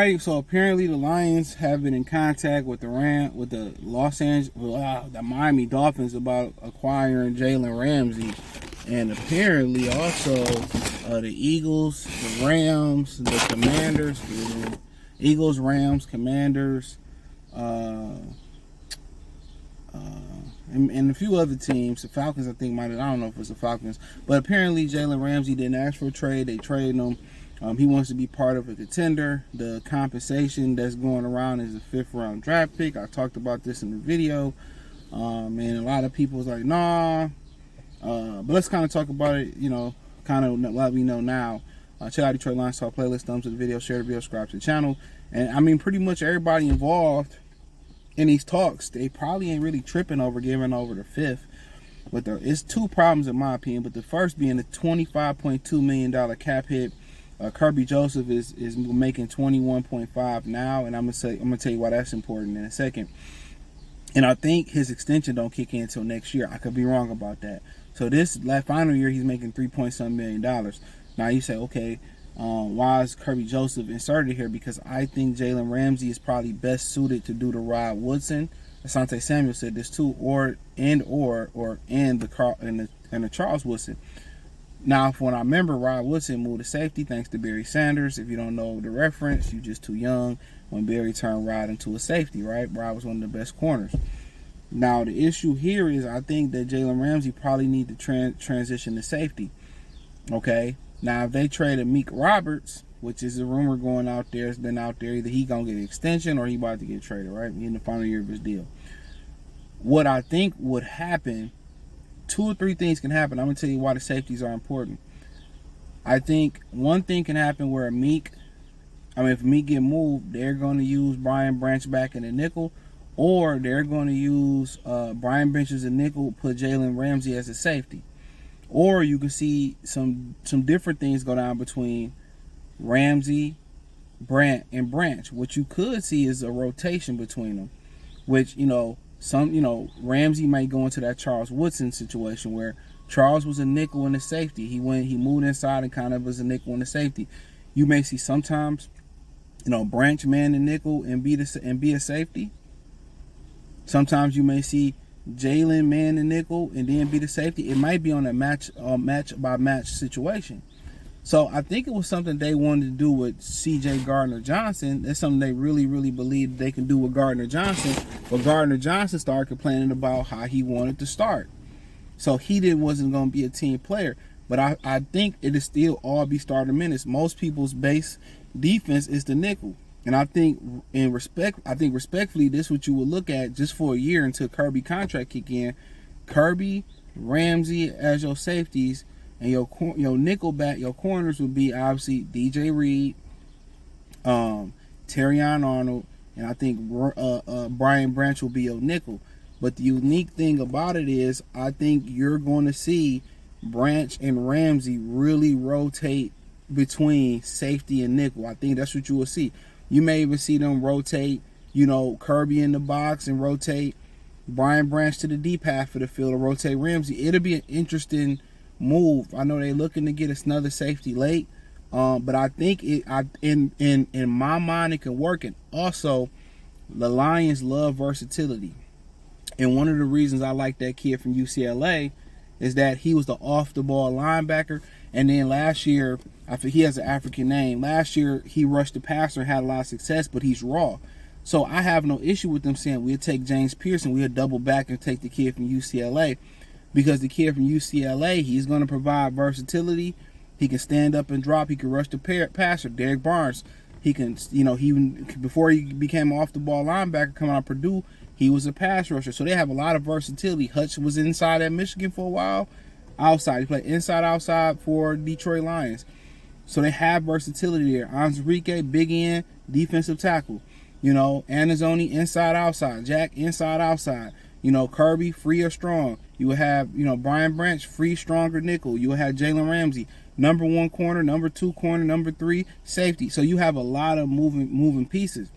right, so apparently the Lions have been in contact with the the Miami Dolphins about acquiring Jalen Ramsey, and apparently also the Eagles, the Rams, the Commanders, Eagles, Rams, Commanders, and a few other teams. The Falcons, I think, I don't know if it's the Falcons, but apparently Jalen Ramsey didn't ask for a trade. They traded him. He wants to be part of a contender. The compensation that's going around is a 5th-round draft pick. I talked about this in the video, and a lot of people was like, nah. But let's kind of talk about it, kind of let me know now. Check out Detroit Lions Talk playlist, thumbs to the video, share the video, subscribe to the channel. And I mean, pretty much everybody involved in these talks, they probably ain't really tripping over giving over the 5th. But it's 2 problems in my opinion. But the first being the $25.2 million cap hit. Kirby Joseph is making 21.5 now, and I'm gonna tell you why that's important in a second. And I think his extension don't kick in until next year. I could be wrong about that. So this final year he's making $3.some million. Now you say, okay, why is Kirby Joseph inserted here? Because I think Jalen Ramsey is probably best suited to do the Rod Woodson. Asante Samuel said this too, and the Charles Woodson. Now, from what I remember, Rod Woodson moved to safety thanks to Barry Sanders. If you don't know the reference, you're just too young when Barry turned Rod into a safety, right? Rod was one of the best corners. Now, the issue here is I think that Jalen Ramsey probably need to transition to safety, okay? Now, if they trade Meek Roberts, which is a rumor going out there, it's been out there, either he going to get an extension or he about to get traded, right? He in the final year of his deal. What I think would happen, 2 or 3 things can happen. I'm going to tell you why the safeties are important. I think one thing can happen where if Meek get moved, they're going to use Brian Branch back in the nickel, or they're going to use Brian Branch as a nickel, put Jalen Ramsey as a safety. Or you can see some different things go down between Ramsey, Branch, and Branch. What you could see is a rotation between them, which, Ramsey might go into that Charles Woodson situation where Charles was a nickel and a safety. He moved inside and kind of was a nickel and a safety. You may see sometimes, Branch man the nickel and be a safety. Sometimes you may see Jalen man the nickel and then be the safety. It might be on a match by match situation. So I think it was something they wanted to do with C.J. Gardner-Johnson. That's something they really, really believe they can do with Gardner-Johnson. But Gardner-Johnson started complaining about how he wanted to start. So he wasn't going to be a team player. But I think it'll still all be starter minutes. Most people's base defense is the nickel. And I think respectfully, this is what you would look at just for a year until Kirby contract kick in. Kirby, Ramsey as your safeties. And your nickel back, your corners would be obviously DJ Reed, Terrion Arnold, and I think Brian Branch will be your nickel. But the unique thing about it is I think you're going to see Branch and Ramsey really rotate between safety and nickel. I think that's what you will see. You may even see them rotate, Kirby in the box and rotate Brian Branch to the deep half of the field or rotate Ramsey. It'll be an interesting move. I know they're looking to get us another safety late, but I think in my mind it can work. And also, the Lions love versatility, and one of the reasons I like that kid from UCLA is that he was the off-the-ball linebacker, and then last year, I think he has an African name. Last year he rushed the passer and had a lot of success, but he's raw. So I have no issue with them saying we'll take James Pearson, we'll double back and take the kid from UCLA. Because the kid from UCLA, he's going to provide versatility. He can stand up and drop. He can rush the passer. Derek Barnes, he can, before he became an off-the-ball linebacker coming out of Purdue, he was a pass rusher. So they have a lot of versatility. Hutch was inside at Michigan for a while. Outside. He played inside, outside for Detroit Lions. So they have versatility there. Enrique, big end, defensive tackle. Anazzoni, inside, outside. Jack, inside, outside. Kirby, free or strong. You will have, Brian Branch, free, stronger nickel. You will have Jalen Ramsey, number 1 corner, number 2 corner, number 3 safety. So you have a lot of moving pieces.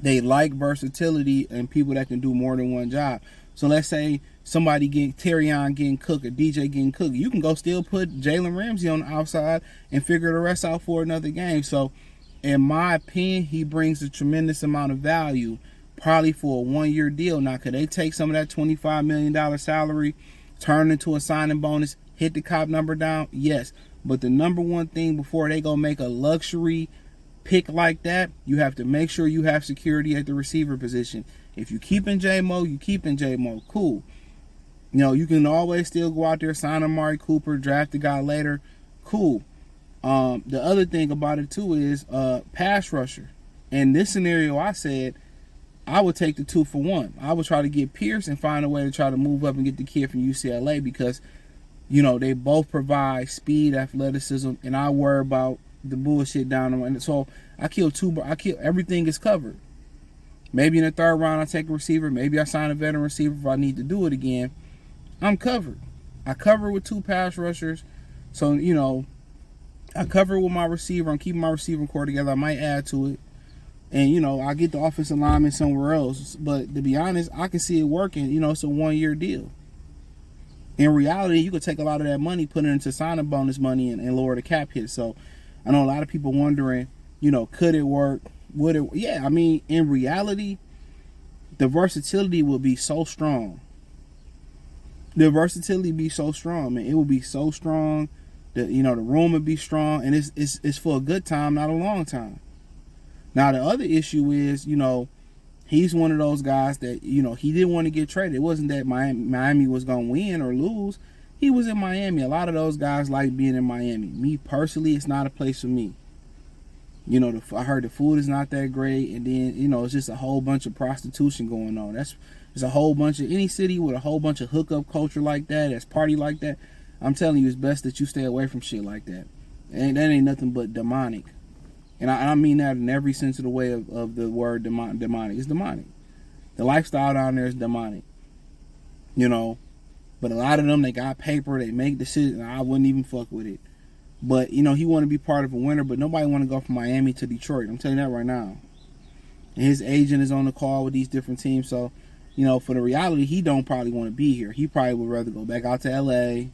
They like versatility and people that can do more than one job. So let's say somebody Terrion getting cooked or DJ getting cooked. You can go still put Jalen Ramsey on the outside and figure the rest out for another game. So in my opinion, he brings a tremendous amount of value, probably for a 1-year deal. Now, could they take some of that $25 million salary, turn it into a signing bonus, hit the cap number down? Yes. But the number one thing before they go make a luxury pick like that, you have to make sure you have security at the receiver position. If you keeping J-Mo, you keeping J-Mo. Cool. You know, you can always still go out there, sign Amari Cooper, draft the guy later. Cool. The other thing about it too is pass rusher. In this scenario, I said I would take the 2-for-1. I would try to get Pierce and find a way to try to move up and get the kid from UCLA because, you know, they both provide speed, athleticism, and I worry about the bullshit down the line. So I kill everything is covered. Maybe in the third round I take a receiver. Maybe I sign a veteran receiver if I need to do it again. I'm covered. I cover with 2 pass rushers. So, you know, I cover with my receiver. I'm keeping my receiving core together. I might add to it. And, you know, I get the offensive lineman somewhere else. But to be honest, I can see it working. You know, it's a 1-year deal. In reality, you could take a lot of that money, put it into signing bonus money, and lower the cap hit. So I know a lot of people wondering, you know, could it work? Would it? Yeah, I mean, in reality, the versatility would be so strong. The versatility be so strong, man. It would be so strong. The room would be strong, and it's for a good time, not a long time. Now the other issue is, you know, he's one of those guys that, you know, he didn't want to get traded. It wasn't that Miami was gonna win or lose. He was in Miami. A lot of those guys like being in Miami. Me personally, it's not a place for me. You know, I heard the food is not that great, and then, you know, it's just a whole bunch of prostitution going on. There's a whole bunch of, any city with a whole bunch of hookup culture like that, that's party like that, I'm telling you, it's best that you stay away from shit like that. And that ain't nothing but demonic. And I mean that in every sense of the way of the word demonic. It's demonic. The lifestyle down there is demonic. You know, but a lot of them, they got paper, they make decisions, and I wouldn't even fuck with it. But, you know, he want to be part of a winner, but nobody want to go from Miami to Detroit. I'm telling you that right now. And his agent is on the call with these different teams, so, you know, for the reality, he don't probably want to be here. He probably would rather go back out to L.A.,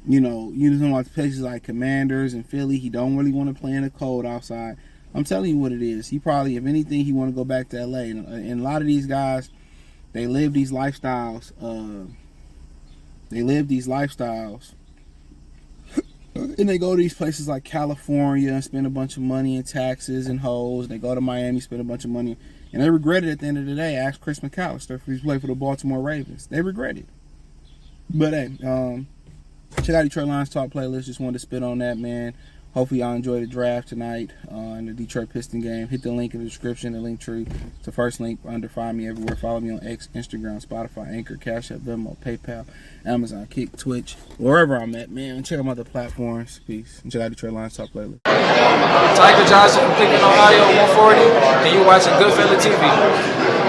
you know about places like Commanders and Philly. He don't really want to play in the cold outside. I'm telling you what it is. He probably, if anything, he want to go back to L.A. And a lot of these guys, they live these lifestyles. And they go to these places like California and spend a bunch of money in taxes and hoes. They go to Miami, spend a bunch of money. And they regret it at the end of the day. Ask Chris McAllister for his play for the Baltimore Ravens. They regret it. But, hey, check out Detroit Lions Talk playlist. Just wanted to spit on that, man. Hopefully y'all enjoy the draft tonight and the Detroit Piston game. Hit the link in the description, the link tree. It's the first link under. Find me everywhere. Follow me on X, Instagram, Spotify, Anchor, Cash App, Venmo, PayPal, Amazon, Kick, Twitch, wherever I'm at, man. Check out my other platforms. Peace. And check out Detroit Lions Talk playlist. Tiger Johnson from Cleveland, Ohio, 140, and you watching Goodfella TV.